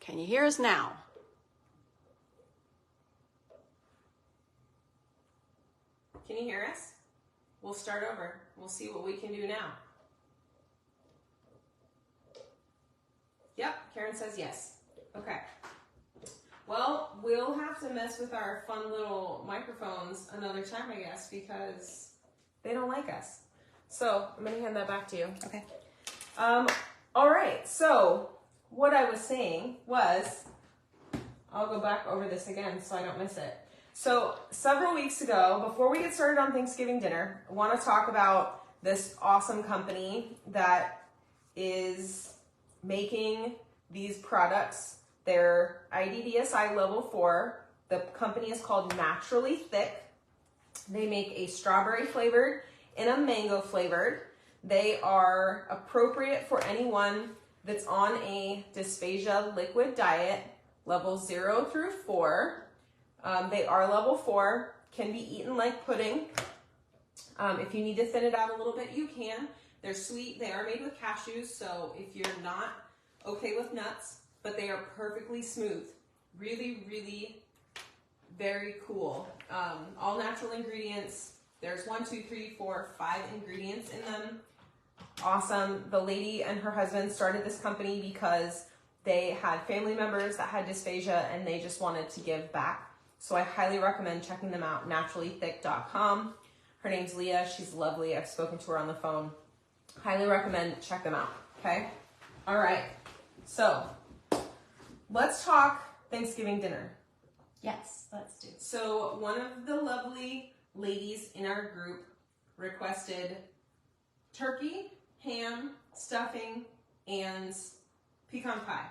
Can you hear us now? Can you hear us? We'll start over. We'll see what we can do now. Yep, Karen says yes. Okay. Well, we'll have to mess with our fun little microphones another time, I guess, because they don't like us. So I'm going to hand that back to you. Okay. All right. So what I was saying was, I'll go back over this again so I don't miss it. So several weeks ago, before we get started on Thanksgiving dinner, I want to talk about this awesome company that is making these products. They're IDDSI level 4. The company is called Naturally Thick. They make a strawberry flavored and a mango flavored. They are appropriate for anyone that's on a dysphagia liquid diet, level 0 through 4. They are level 4, can be eaten like pudding. If you need to thin it out a little bit, you can. They're sweet. They are made with cashews, so if you're not okay with nuts, but they are perfectly smooth. Really, really very cool. All natural ingredients. There's 1, 2, 3, 4, 5 ingredients in them. Awesome. The lady and her husband started this company because they had family members that had dysphagia and they just wanted to give back. So I highly recommend checking them out, naturallythick.com. Her name's Leah. She's lovely. I've spoken to her on the phone. Highly recommend check them out, okay? All right. So let's talk Thanksgiving dinner. Yes, let's do. So one of the lovely ladies in our group requested turkey, ham, stuffing, and pecan pie.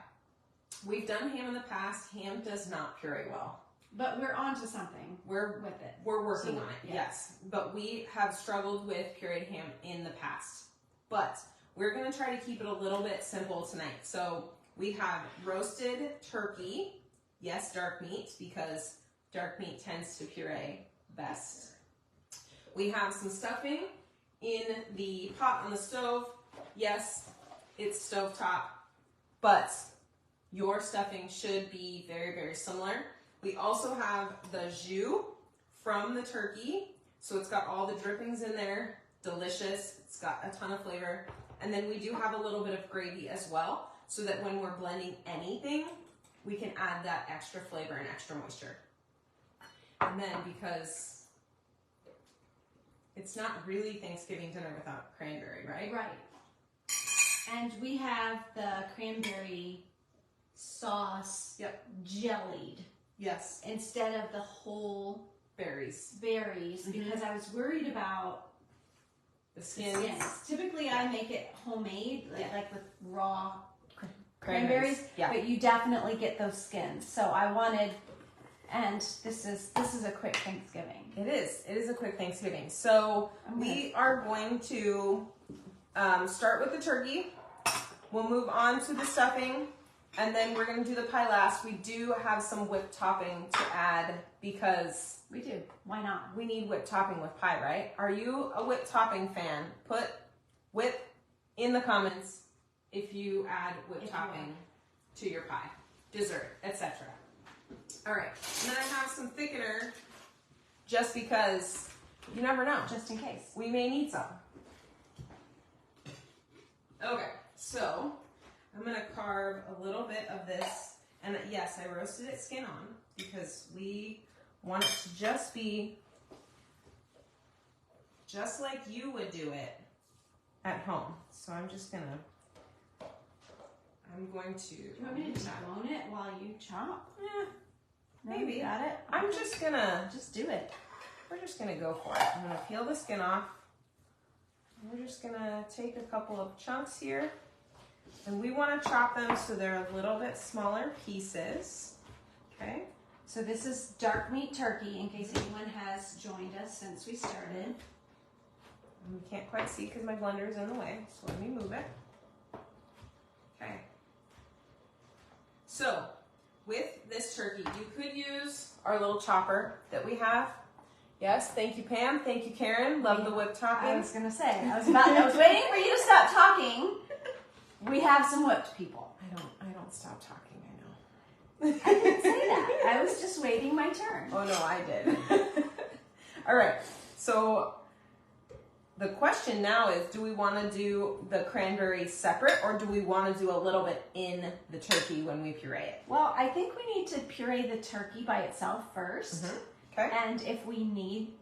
We've done ham in the past. Ham does not puree well. But we're on to something. We're with it. We're working on it, yes. But we have struggled with pureed ham in the past. But we're going to try to keep it a little bit simple tonight. So we have roasted turkey. Yes, dark meat, because dark meat tends to puree best. We have some stuffing in the pot on the stove. Yes, it's stovetop, but your stuffing should be very, very similar. We also have the jus from the turkey. So it's got all the drippings in there. Delicious. It's got a ton of flavor. And then we do have a little bit of gravy as well, so that when we're blending anything, we can add that extra flavor and extra moisture. And then because it's not really Thanksgiving dinner without cranberry, right? Right. And we have the cranberry sauce jellied. Yes. Instead of the whole berries. Because I was worried about the skins. Typically I make it homemade, like with raw cranberries, but you definitely get those skins. So I wanted, and this is a quick Thanksgiving. It is a quick Thanksgiving. So we are going to start with the turkey. We'll move on to the stuffing, and then we're going to do the pie last. We do have some whipped topping to add because we do. Why not? We need whipped topping with pie, right? Are you a whipped topping fan? Put whip in the comments if you add whipped topping to your pie, dessert, etc. All right, and then I have some thickener just because you never know. Just in case. We may need some. Okay, so I'm going to carve a little bit of this. And yes, I roasted it skin on because we want it to just be just like you would do it at home. So I'm just going to, Do you want me to debone it while you chop? Yeah, maybe. Got it? I'm just going to, just do it. We're just going to go for it. I'm going to peel the skin off. We're just going to take a couple of chunks here. And we want to chop them so they're a little bit smaller pieces. Okay. So this is dark meat turkey, in case anyone has joined us since we started. You can't quite see because my blender is in the way, so let me move it. Okay. So with this turkey, you could use our little chopper that we have. Yes, thank you, Pam. Thank you, Karen. Love the whipped topping. I was gonna say, I was waiting for you to stop talking. We have some whipped people. I don't stop talking, I know. I didn't say that. I was just waiting my turn. Oh no, I did. All right, so the question now is, do we want to do the cranberry separate, or do we want to do a little bit in the turkey when we puree it? Well, I think we need to puree the turkey by itself first. Okay. And if we need,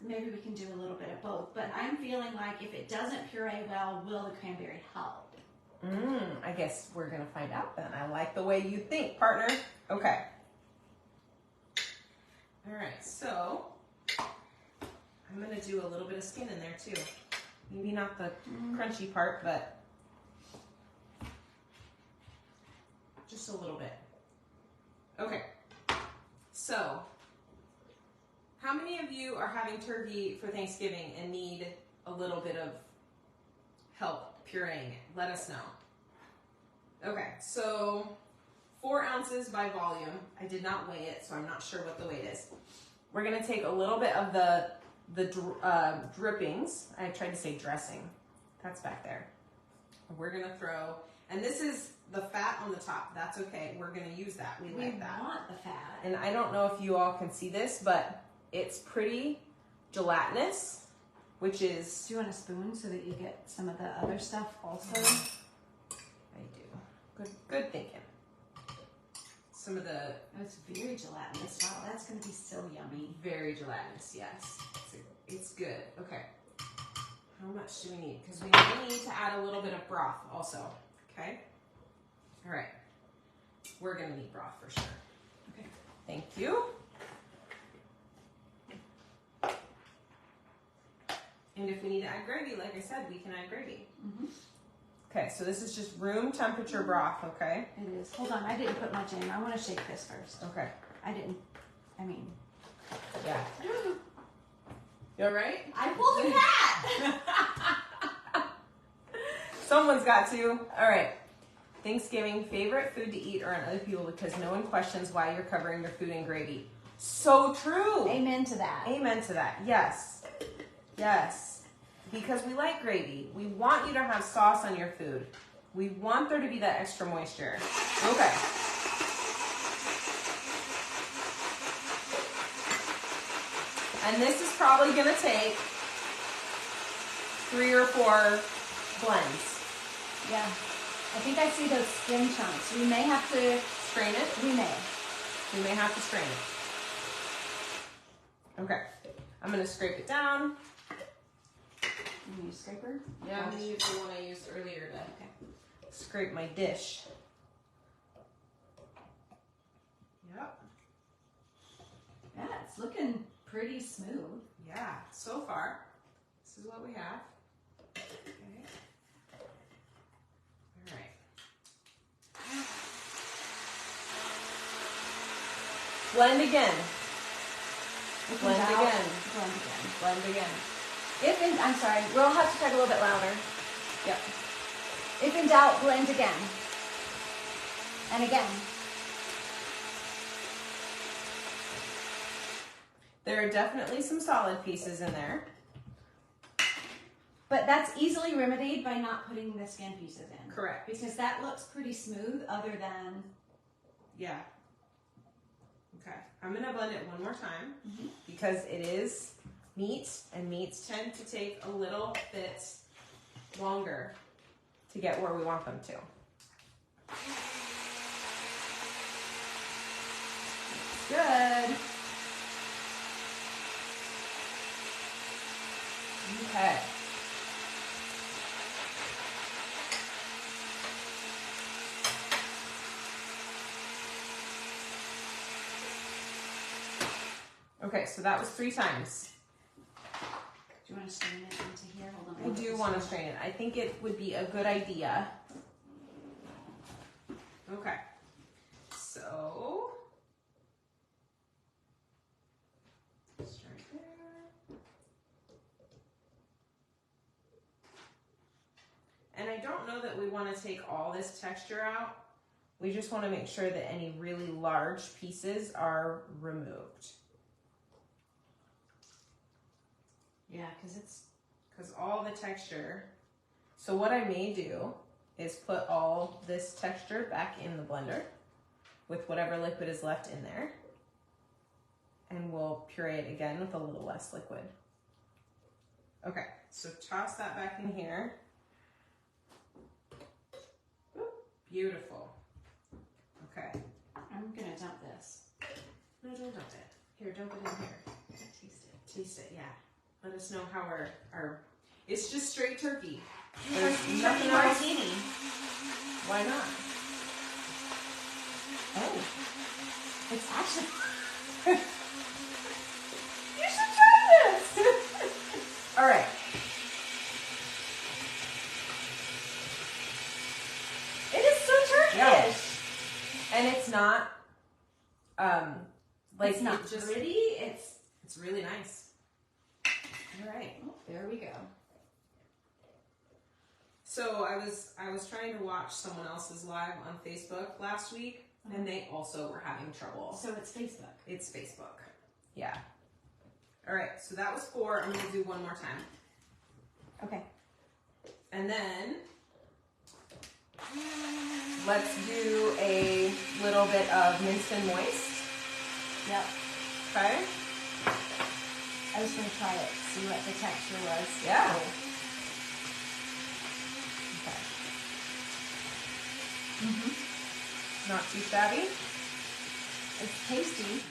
maybe we can do a little bit of both. But I'm feeling like if it doesn't puree well, will the cranberry help? I guess we're going to find out then. I like the way you think, partner. Okay. All right, so I'm going to do a little bit of skin in there too. Maybe not the crunchy part, but just a little bit. Okay, so how many of you are having turkey for Thanksgiving and need a little bit of help pureeing it? Let us know. Okay, so 4 ounces by volume. I did not weigh it, so I'm not sure what the weight is. We're going to take a little bit of the drippings. I tried to say dressing. That's back there. We're going to throw, and this is the fat on the top. That's okay. We're going to use that. We like that. We want the fat. And I don't know if you all can see this, but it's pretty gelatinous, which is... Do you want a spoon so that you get some of the other stuff also? I do. Good thinking. Some of the... Oh, it's very gelatinous. Wow, that's going to be so yummy. Very gelatinous, yes. It's good. Okay. How much do we need? Because we may need to add a little bit of broth also. Okay? All right. We're going to need broth for sure. Okay. Thank you. And if we need to add gravy, like I said, we can add gravy. Okay, so this is just room temperature broth, okay? It is. Hold on, I didn't put much in. I want to shake this first. Okay. Yeah. You all right? I pulled a cat! Someone's got to. All right. Thanksgiving, favorite food to eat around other people because no one questions why you're covering your food in gravy. So true. Amen to that. Amen to that. Yes. Yes. Because we like gravy. We want you to have sauce on your food. We want there to be that extra moisture. Okay. And this is probably going to take 3 or 4 blends. Yeah. I think I see those skin chunks. We may have to strain it. We may. We may have to strain it. Okay. I'm going to scrape it down. You use a scraper? Yeah, I'm going to use the one I used earlier to scrape my dish. Yep. Yeah, it's looking pretty smooth. Yeah, so far. This is what we have. Okay. All right. Blend again. Blend again. Blend again. Blend again. I'm sorry, we'll have to talk a little bit louder. Yep. If in doubt, blend again. And again. There are definitely some solid pieces in there. But that's easily remedied by not putting the skin pieces in. Correct. Because that looks pretty smooth other than... Yeah. Okay. I'm going to blend it one more time because it is meat, and meats tend to take a little bit longer to get where we want them to. Good. Okay. Okay, so that was 3 times. Do you want to strain it into here? Hold on. I do want to strain it. I think it would be a good idea. Okay. So, start there. And I don't know that we want to take all this texture out. We just want to make sure that any really large pieces are removed. Yeah, because all the texture. So what I may do is put all this texture back in the blender. with whatever liquid is left in there. And we'll puree it again with a little less liquid. Okay, so toss that back in here. Beautiful. Okay. I'm gonna dump this. No, don't dump it. Here, dump it in here. Taste it. Taste it, yeah. Let us know how our it's just straight turkey. There's There's nothing nothing else. martini. Why not? Oh, it's actually. You should try this. All right. It is so Turkish. Yeah. And it's not like It's not it just pretty. it's really nice. All right. Oh, there we go. So I was trying to watch someone else's live on Facebook last week, and they also were having trouble. So it's Facebook. It's Facebook. Yeah. All right. So that was 4. I'm gonna do one more time, Okay. and then let's do a little bit of minced and moist. Yep. Okay. I was gonna try it, see what the texture was. Yeah. Okay. Not too shabby. It's tasty.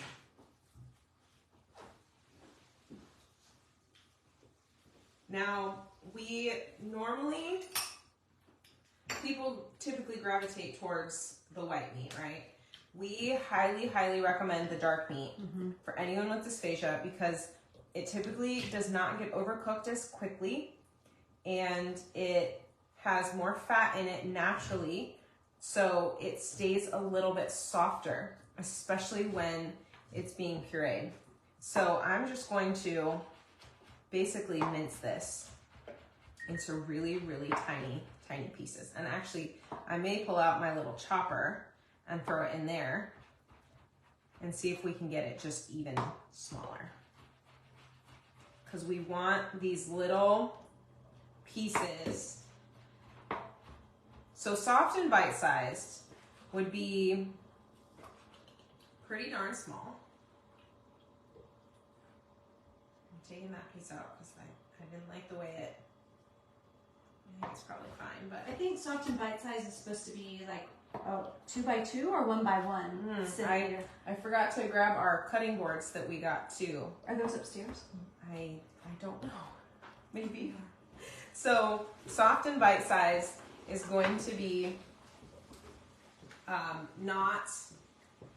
Now, we normally, people typically gravitate towards the white meat, right? We highly, highly recommend the dark meat for anyone with dysphagia because it typically does not get overcooked as quickly and it has more fat in it naturally, so it stays a little bit softer, especially when it's being pureed. So I'm just going to basically mince this into really, really tiny, tiny pieces. And actually, I may pull out my little chopper and throw it in there and see if we can get it just even smaller. Because we want these little pieces. So soft and bite-sized would be pretty darn small. I'm taking that piece out because I didn't like the way it, I think it's probably fine, but I think soft and bite size is supposed to be like 2 by 2 or 1 by 1 centimeter. I forgot to grab our cutting boards that we got too. Are those upstairs? I don't know. Maybe. So soft and bite size is going to be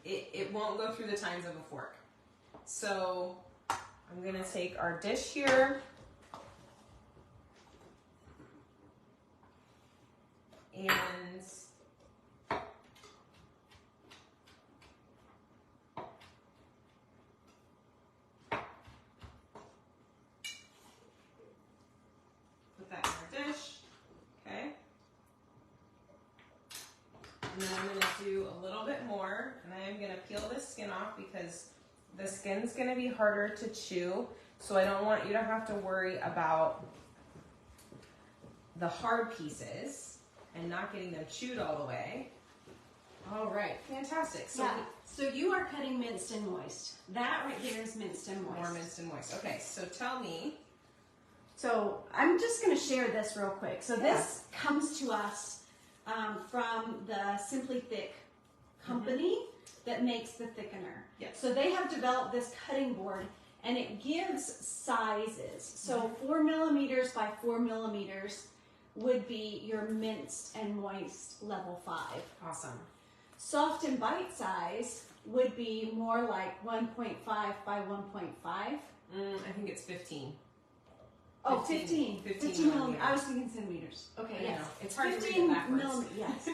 it won't go through the tines of a fork. So I'm gonna take our dish here and put that in our dish, okay? And then I'm gonna do a little bit more, and I am gonna peel this skin off because the skin's gonna be harder to chew, so I don't want you to have to worry about the hard pieces and not getting them chewed all the way. All right, fantastic. So Yeah. So you are cutting minced and moist. That right there is minced and moist. more minced and moist. Okay, so tell me. So I'm just going to share this real quick. So this comes to us from the Simply Thick company that makes the thickener. Yes. So they have developed this cutting board and it gives sizes. So 4 millimeters by 4 millimeters would be your minced and moist level 5. Awesome. Soft and bite size would be more like 1.5 by 1.5. I think it's 15. Oh, 15 millimeters. millimeters. I was thinking centimeters. Okay, I yes. know. It's hard to read 15 it backwards. millimeters, yes.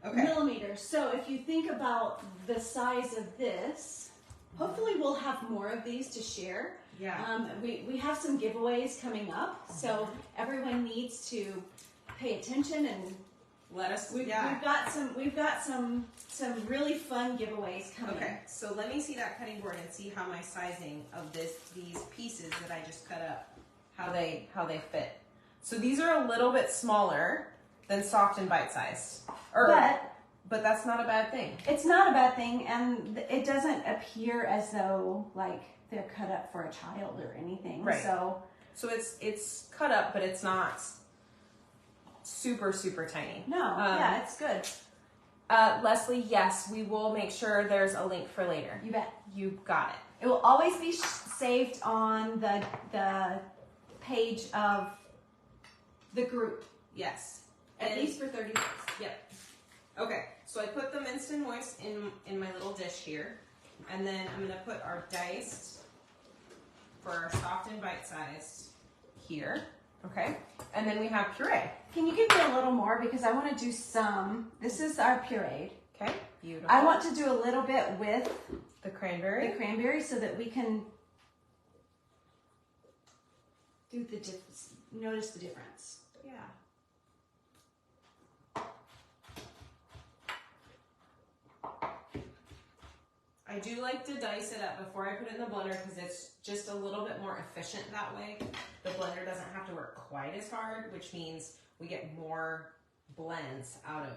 Okay. Millimeters. So if you think about the size of this, hopefully we'll have more of these to share. Yeah. We have some giveaways coming up, so everyone needs to pay attention and Let us. we've got some really fun giveaways coming. Okay, so let me see that cutting board and see how my sizing of these pieces that I just cut up, how they fit. So these are a little bit smaller than soft and bite sized. But that's not a bad thing. It's not a bad thing, and it doesn't appear as though like they're cut up for a child or anything. Right. So it's cut up, but it's not super, super tiny. No, yeah, it's good. Leslie, yes, we will make sure there's a link for later. You bet. You got it. It will always be saved on the page of the group. Yes. At least for 30 days. Yep. Okay, so I put the minced and moist in my little dish here. And then I'm gonna put our diced for our soft and bite-sized here. Okay, and then we have puree. Can you give me a little more, because I want to do some. This is our pureed. Okay, beautiful. I want to do a little bit with the cranberry. So that we can do notice the difference. Yeah. I do like to dice it up before I put it in the blender because it's just a little bit more efficient that way. The blender doesn't have to work quite as hard, which means we get more blends out of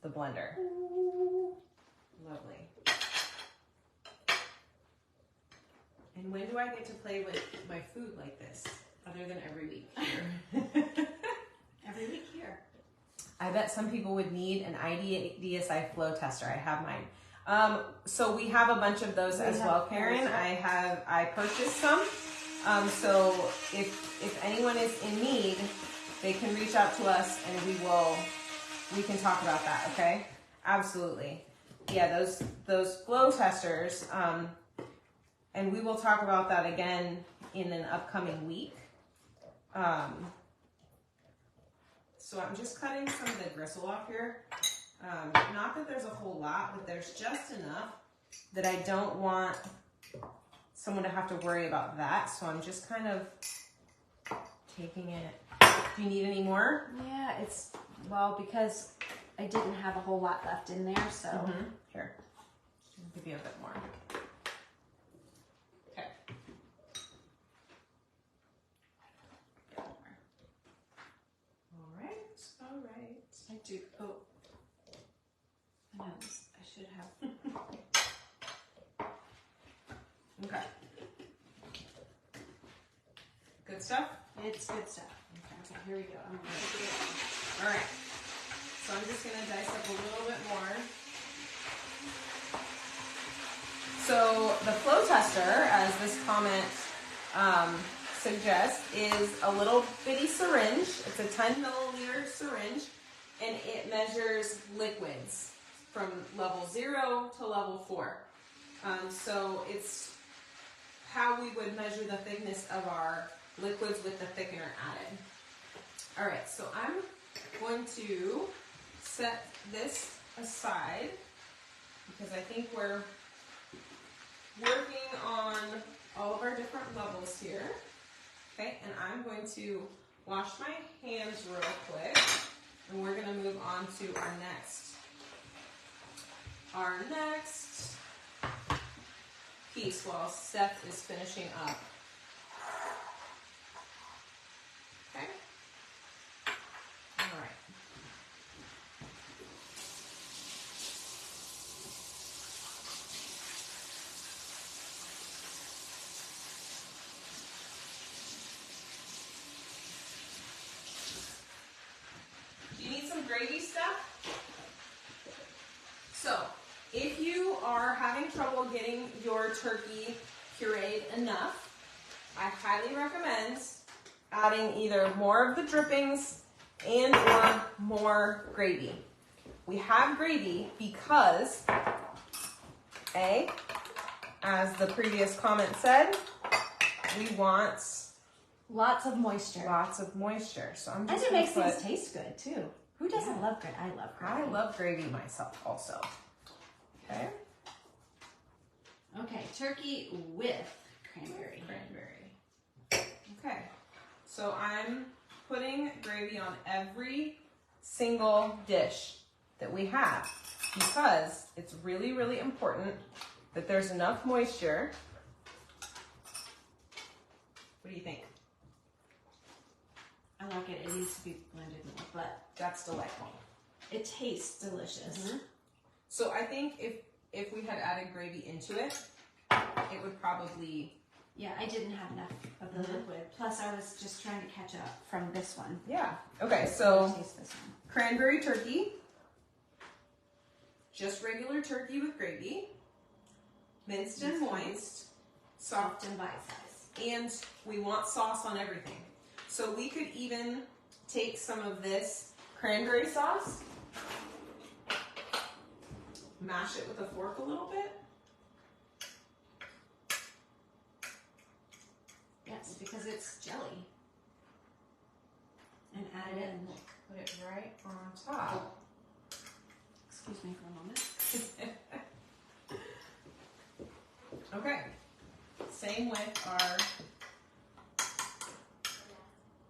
the blender. Lovely. And when do I get to play with my food like this, other than every week here? Every week here. I bet some people would need an IDDSI flow tester. I have mine. So we have a bunch of those as well, Karen. I purchased some. So if anyone is in need, they can reach out to us and we can talk about that. Okay. Absolutely. Yeah. Those flow testers. And we will talk about that again in an upcoming week. So I'm just cutting some of the gristle off here. Not that there's a whole lot, but there's just enough that I don't want someone to have to worry about that. So I'm just kind of taking it. Do you need any more? Yeah, because I didn't have a whole lot left in there, so. Mm-hmm. Here, I'll give you a bit more. Okay. All right. I do. Oh. I know this. I should have. Okay. Good stuff? It's good stuff. Okay, here we go. I'm gonna take it out. All right. So I'm just going to dice up a little bit more. So the flow tester, as this comment suggests, is a little bitty syringe. It's a 10 milliliter syringe, and it measures liquids from level 0 to level 4. So it's how we would measure the thickness of our liquids with the thickener added. All right, so I'm going to set this aside because I think we're working on all of our different levels here. Okay, and I'm going to wash my hands real quick, and we're going to move on to our next piece while Steph is finishing up. Okay. All right. Do you need some gravy stuff? So, if you are having trouble getting your turkey pureed enough, I highly recommend adding either more of the drippings and or more gravy. We have gravy because, as the previous comment said, we want lots of moisture. Lots of moisture. So I'm just and it makes things taste good too. Who doesn't love gravy? I love gravy. I love gravy myself also. Okay. Okay, turkey with cranberry. Okay. So I'm putting gravy on every single dish that we have because it's really, really important that there's enough moisture. What do you think? I like it. It needs to be blended more, but that's delightful. it tastes delicious. Mm-hmm. So I think if we had added gravy into it, it would probably... Yeah, I didn't have enough of the liquid. Plus, I was just trying to catch up from this one. Yeah. Okay, so Taste this one. Cranberry turkey. Just regular turkey with gravy. Minced and moist. Soft and bite-sized. And we want sauce on everything. So we could even take some of this cranberry sauce, mash it with a fork a little bit. Yes, because it's jelly. And add it in. Put it right on top. Excuse me for a moment. Okay. Same with our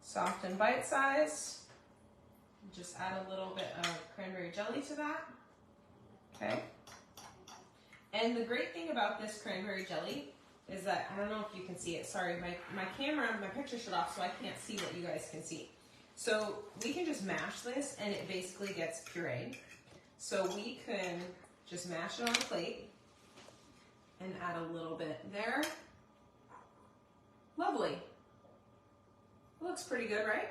soft and bite size. Just add a little bit of cranberry jelly to that. Okay. And the great thing about this cranberry jelly is that, I don't know if you can see it. Sorry, my camera, my picture shut off, so I can't see what you guys can see. So we can just mash this and it basically gets pureed. So we can just mash it on the plate and add a little bit there. Lovely. Looks pretty good, right?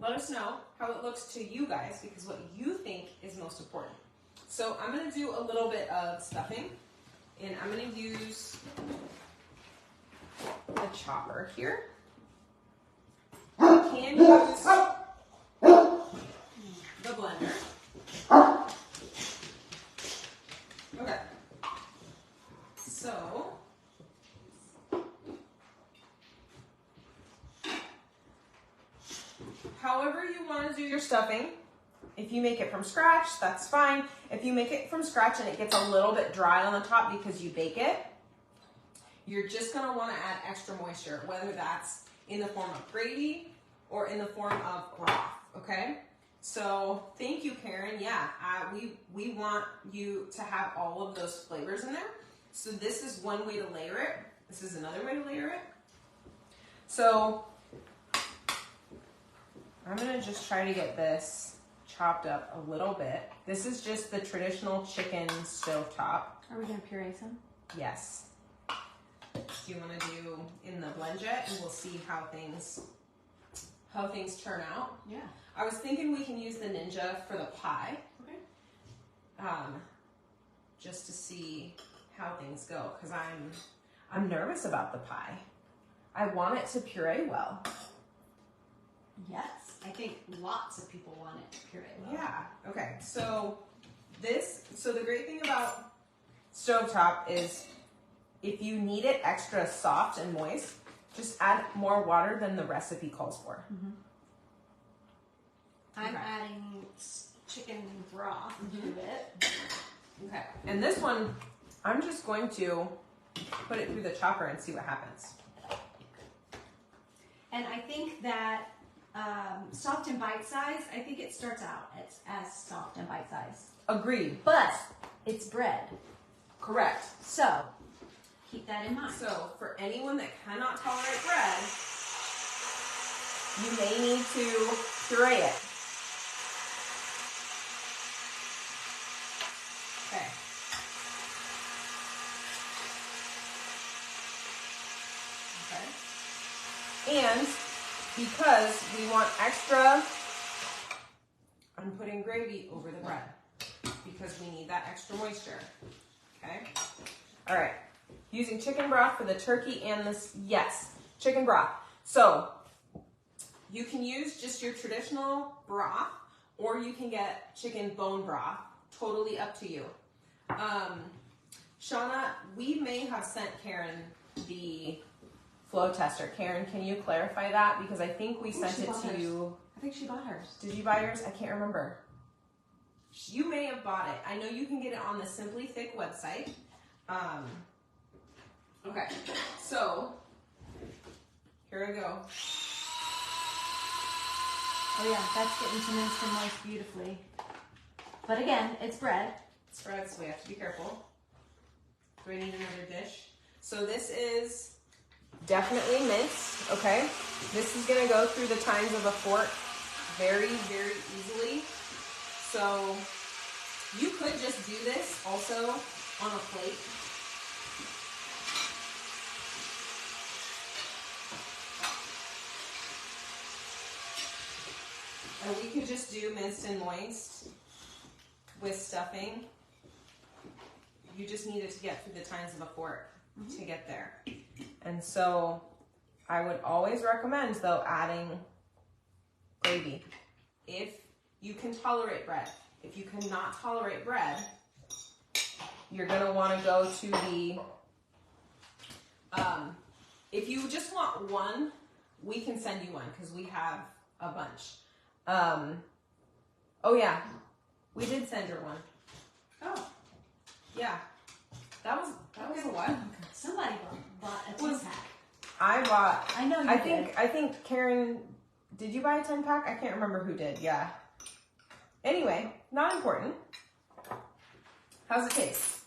Let us know how it looks to you guys, because what you think is most important. So I'm going to do a little bit of stuffing, and I'm going to use the chopper here. You can use the blender. Okay. So however you want to do your stuffing, if you make it from scratch, that's fine. If you make it from scratch and it gets a little bit dry on the top because you bake it, you're just going to want to add extra moisture, whether that's in the form of gravy or in the form of broth, okay? So thank you, Karen. Yeah, we want you to have all of those flavors in there. So this is one way to layer it. This is another way to layer it. So I'm going to just try to get this chopped up a little bit. This is just the traditional chicken stovetop. Are we going to puree some? Yes. Do you want to do in the BlendJet, and we'll see how things turn out? Yeah. I was thinking we can use the Ninja for the pie. Okay. Just to see how things go, because I'm nervous about the pie. I want it to puree well. Yes, I think lots of people want it to puree well. Yeah. Okay. So the great thing about stovetop is if you need it extra soft and moist, just add more water than the recipe calls for. Mm-hmm. I'm adding chicken broth to it. Okay. And this one, I'm just going to put it through the chopper and see what happens. And I think that soft and bite size, I think it starts out as soft and bite size. Agreed. But it's bread. Correct. So keep that in mind. So for anyone that cannot tolerate bread, you may need to puree it. Okay. Okay. And because we want extra, I'm putting gravy over the bread because we need that extra moisture. Okay. All right. Using chicken broth for the turkey and this, yes, chicken broth. So you can use just your traditional broth, or you can get chicken bone broth. Totally up to you. Shauna, we may have sent Karen the flow tester. Karen, can you clarify that? Because I think we sent it to you. I think she bought hers. Did you buy yours? I can't remember. You may have bought it. I know you can get it on the Simply Thick website. Okay, so here we go. Oh yeah, that's getting to minced and moist beautifully. But again, it's bread. It's bread, so we have to be careful. Do we need another dish? So this is definitely minced, okay? This is gonna go through the tines of a fork very, very easily. So you could just do this also on a plate. Or we could just do minced and moist with stuffing. You just needed to get through the tines of a fork to get there. And so I would always recommend, though, adding gravy if you can tolerate bread. If you cannot tolerate bread, you're going to want to go to the, if you just want one, we can send you one because we have a bunch. Oh yeah, we did send her one. Oh, yeah, that was a while ago. Somebody bought a 10-pack. I know you did. I think Karen, did you buy a 10-pack? I can't remember who did. Yeah. Anyway, not important. How's it taste?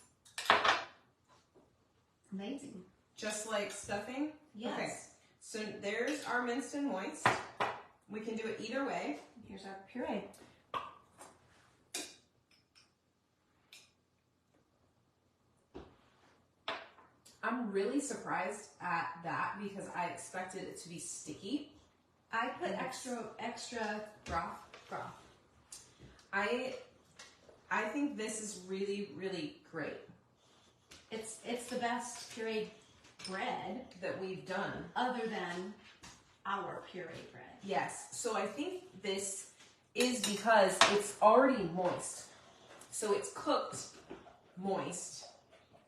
Amazing. Just like stuffing? Yes. Okay. So there's our minced and moist. We can do it either way. Here's our puree. I'm really surprised at that because I expected it to be sticky. I put extra broth. I think this is really, really great. It's the best pureed bread that we've done. Other than our pureed bread. Yes. So I think this is because it's already moist. So it's cooked moist.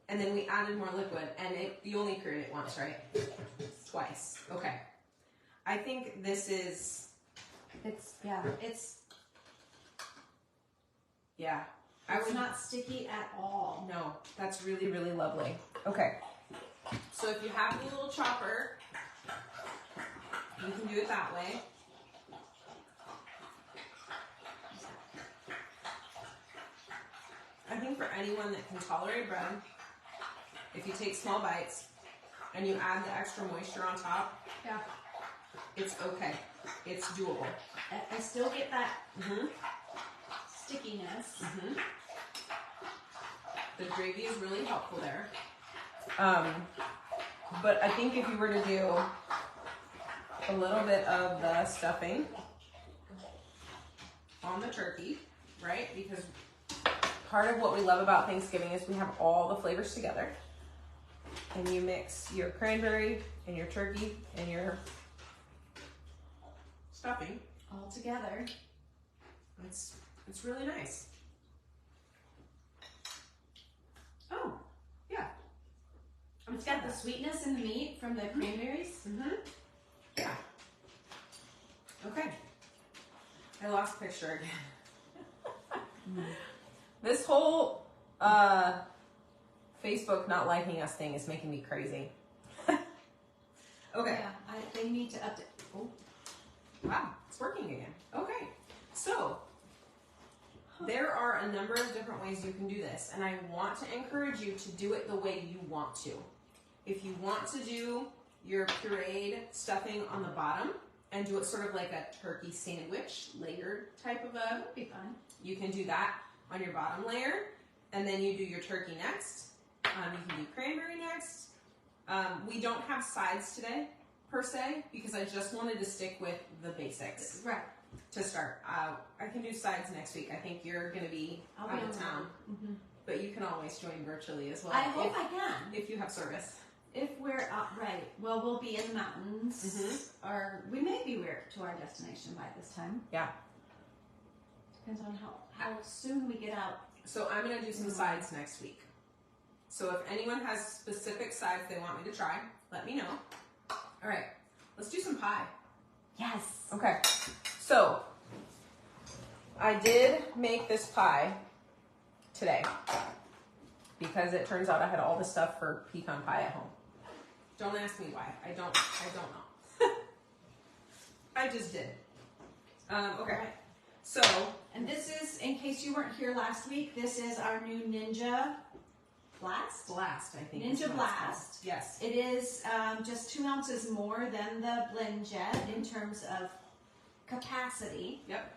And then we added more liquid. And you only pureed it once, right? Twice. Okay. I think this is... It's not sticky at all. No, that's really, really lovely. Okay. So if you have a little chopper, you can do it that way. I think for anyone that can tolerate bread, if you take small bites and you add the extra moisture on top, yeah, it's okay. It's doable. I still get that stickiness. The gravy is really helpful there. But I think if you were to do a little bit of the stuffing on the turkey, right? Because part of what we love about Thanksgiving is we have all the flavors together. And you mix your cranberry and your turkey and your stuffing all together. It's really nice. Oh, yeah. It's got the sweetness in the meat from the cranberries. Yeah. Okay. I lost picture again. This whole Facebook not liking us thing is making me crazy. Okay. Yeah, they need to update. Oh. Wow, it's working again. Okay. So, there are a number of different ways you can do this, and I want to encourage you to do it the way you want to. If you want to do your pureed stuffing on the bottom and do it sort of like a turkey sandwich, layered type of That would be fun. you can do that on your bottom layer, and then you do your turkey next. You can do cranberry next. We don't have sides today, per se, because I just wanted to stick with the basics. Right. To start. I can do sides next week. I think you're going to be out of town. But you can always join virtually as well. I hope I can. If you have service. If we're right. Well, we'll be in the mountains. Or we may be to our destination by this time. Yeah. Depends on how soon we get out. So I'm going to do some sides next week. So if anyone has specific sides they want me to try, let me know. All right. Let's do some pie. Yes. Okay. So, I did make this pie today because it turns out I had all the stuff for pecan pie at home. Don't ask me why. I don't know. I just did. Okay. So, and this is, in case you weren't here last week, this is our new Ninja Blast, I think. Ninja Blast. Yes. It is just 2 ounces more than the Blend Jet in terms of capacity. Yep.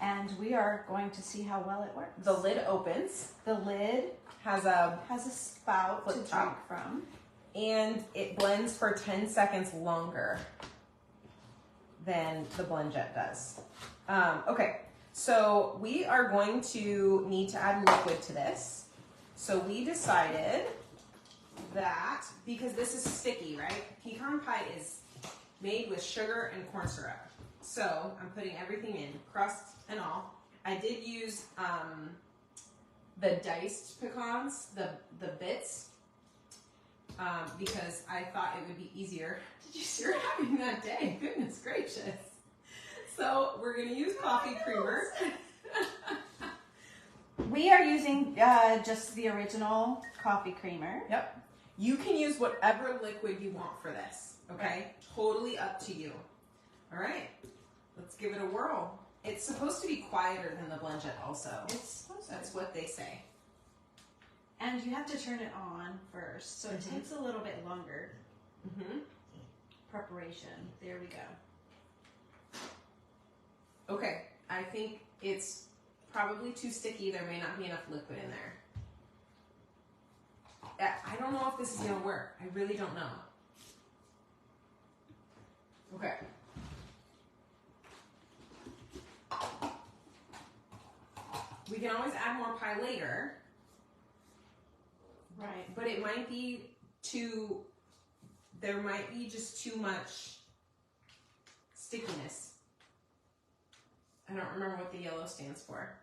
And we are going to see how well it works. The lid opens. The lid has a spout to drink from. And it blends for 10 seconds longer than the blend jet does. Okay, so we are going to need to add liquid to this. So we decided that, because this is sticky, right? Pecan pie is made with sugar and corn syrup. So I'm putting everything in, crust and all. I did use the diced pecans, the bits, because I thought it would be easier. Did you see her having that day? Goodness gracious. So we're gonna use coffee creamer. We are using just the original coffee creamer. Yep. You can use whatever liquid you want for this, okay? Totally up to you. All right, let's give it a whirl. It's supposed to be quieter than the blend jet also. That's what they say. And you have to turn it on first, so it takes a little bit longer. Preparation. There we go. Okay, I think it's probably too sticky. There may not be enough liquid in there. I don't know if this is gonna work. I really don't know. Okay. We can always add more pie later. Right. But it might be there might be just too much stickiness. I don't remember what the yellow stands for.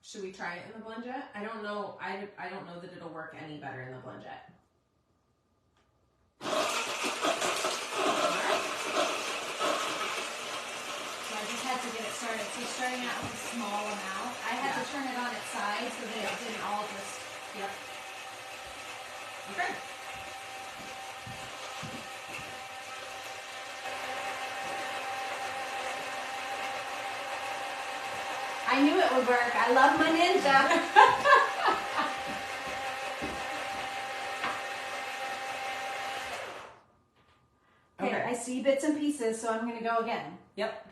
Should we try it in the blend jet? I don't know. I don't know that it'll work any better in the blend jet. So I just had to get it started. So starting out with a small amount. I had to turn it on its side so that it didn't all just, Okay. I knew it would work. I love my Ninja. Okay, I see bits and pieces, so I'm going to go again. Yep.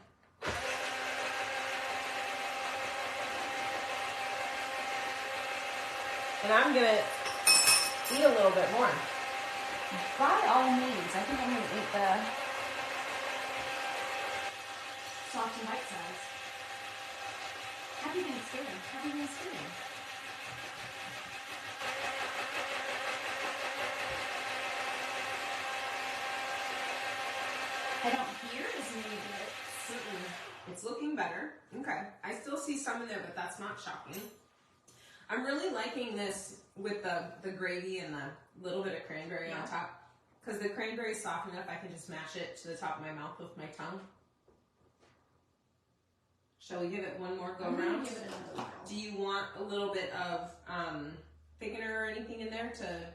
And I'm going to eat a little bit more. By all means. I think I'm going to eat the soft and bite size. Happy Thanksgiving. Happy Thanksgiving. I don't hear as many bits. It's looking better. Okay. I still see some in there, but that's not shocking. I'm really liking this with the gravy and the little bit of cranberry on top. Because the cranberry is soft enough, I can just mash it to the top of my mouth with my tongue. Shall we give it one more go round? Give it another whirl. Do you want a little bit of thickener or anything in there to?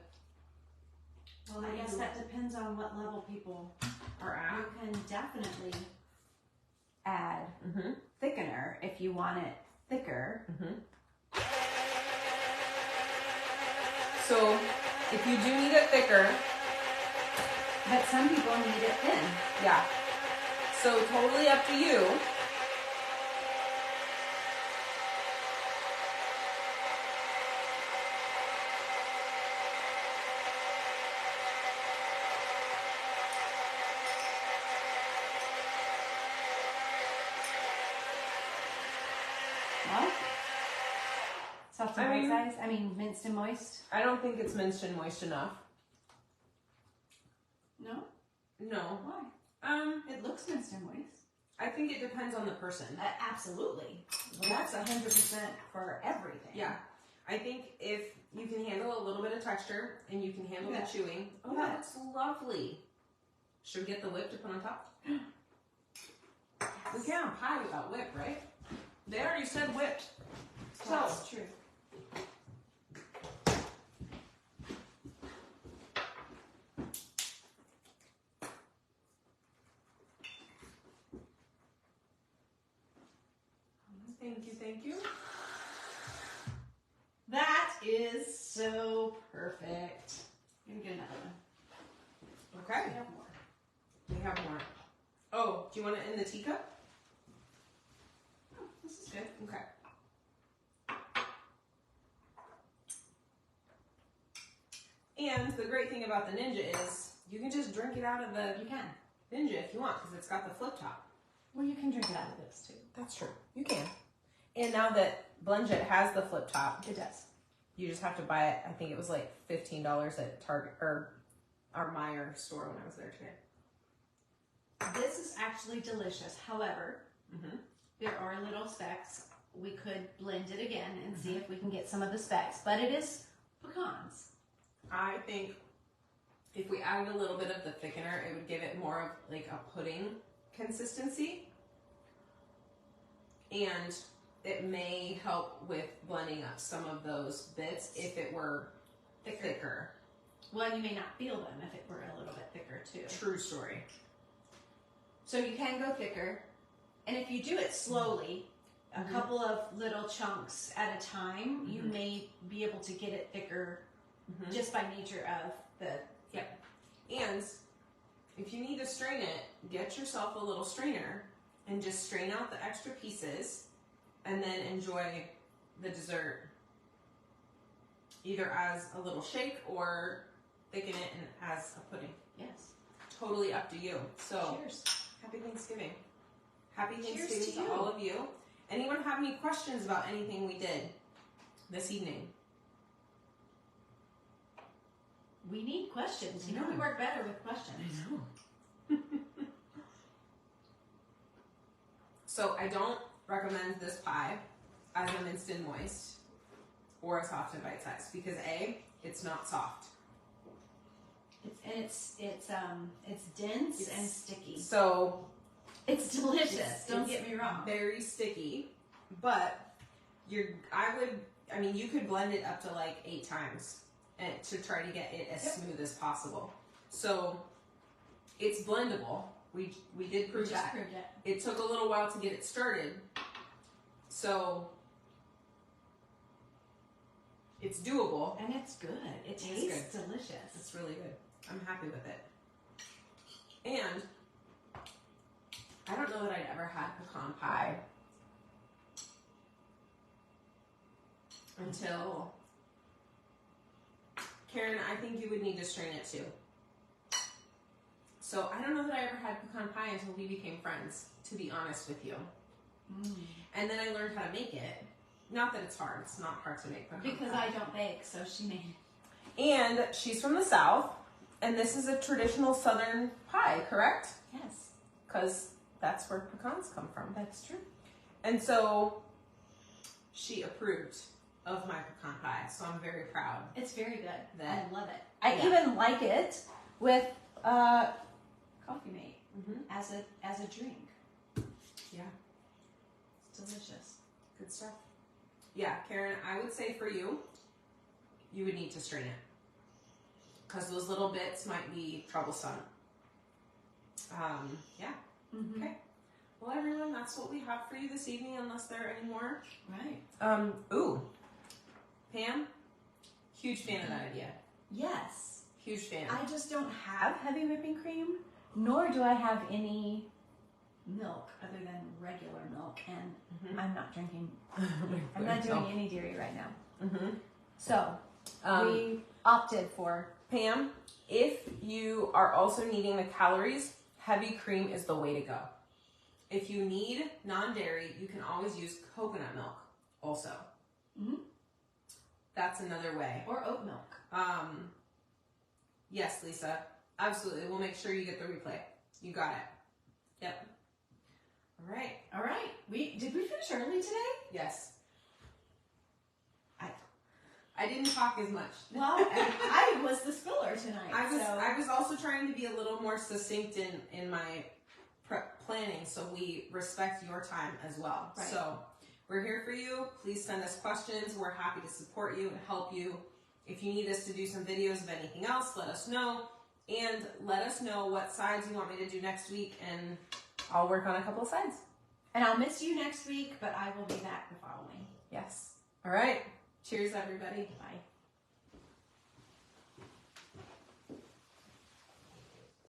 Well, I guess that depends on what level people are at. You can definitely add thickener if you want it thicker. So if you do need it thicker. But some people need it thin. Yeah. So totally up to you. Well, soft and bite size. I mean, minced and moist. I don't think it's minced and moist enough. No? No. Why? It looks minced and moist. I think it depends on the person. Absolutely. Well, that's 100% for everything. Yeah. I think if you can handle a little bit of texture and you can handle the chewing. Oh, that looks lovely. Should we get the whip to put on top? Yes. We can't have pie without whip, right? They already said whipped. So That's true. Thank you. That is so perfect. I'm gonna get another one. Okay. We have more. We have more. Oh, do you want it in the teacup? Good? Okay. And the great thing about the Ninja is you can just drink it out of the Ninja if you want, because it's got the flip top. Well, you can drink it out of this too. That's true. You can. And now that Blend It has the flip top, it does. You just have to buy it. I think it was like $15 at Target or our Meijer store when I was there today. This is actually delicious. However, there are little specks. We could blend it again and see if we can get some of the specks, but it is pecans. I think if we added a little bit of the thickener, it would give it more of like a pudding consistency. And it may help with blending up some of those bits if it were thicker. Well, you may not feel them if it were a little bit thicker too. True story. So you can go thicker. And if you do it slowly, a couple of little chunks at a time, you may be able to get it thicker just by nature of the... Yep. And if you need to strain it, get yourself a little strainer and just strain out the extra pieces and then enjoy the dessert either as a little shake or thicken it and as a pudding. Yes. Totally up to you. So, cheers. Happy Thanksgiving. Happy Thanksgiving to all of you. Anyone have any questions about anything we did this evening? We need questions. You know, we work better with questions. I know. So I don't recommend this pie as a minced and moist or a soft and bite size because A, it's not soft. It's dense and sticky. So it's delicious. Don't get me wrong. Very sticky, but you could blend it up to like 8 times and to try to get it as smooth as possible. So it's blendable. We did prove that. It took a little while to get it started. So it's doable. And it's good. It tastes delicious. It's really good. I'm happy with it. And I don't know that I'd ever had pecan pie until Karen, I think you would need to strain it too. So I don't know that I ever had pecan pie until we became friends, to be honest with you. And then I learned how to make it. Not that it's hard. It's not hard to make pecan pie. Because I don't bake, so she made it. And she's from the South, and this is a traditional Southern pie, correct? Yes. Because that's where pecans come from. That's true. And so she approved of my pecan pie, so I'm very proud. It's very good. I love it. I even like it with Coffee Mate as a drink. Yeah. It's delicious. Good stuff. Yeah, Karen, I would say for you would need to strain it. Because those little bits might be troublesome. Yeah. Okay. Well, everyone, that's what we have for you this evening, unless there are any more. Right. Ooh. Pam, huge fan of that idea. Yes. Huge fan. I just don't have heavy whipping cream, nor do I have any milk other than regular milk, and I'm not drinking. I'm not doing any dairy right now. So we opted for Pam. If you are also needing the calories, heavy cream is the way to go. If you need non-dairy, you can always use coconut milk also. That's another way. Or oat milk. Yes, Lisa. Absolutely. We'll make sure you get the replay. You got it. Yep. All right. All right. Did we finish early today? Yes. I didn't talk as much. Well, I was the spiller tonight. I was also trying to be a little more succinct in my planning, so we respect your time as well. Right. So we're here for you. Please send us questions. We're happy to support you and help you. If you need us to do some videos of anything else, let us know. And let us know what sides you want me to do next week, and I'll work on a couple of sides. And I'll miss you next week, but I will be back the following. Yes. All right. Cheers, everybody. Bye.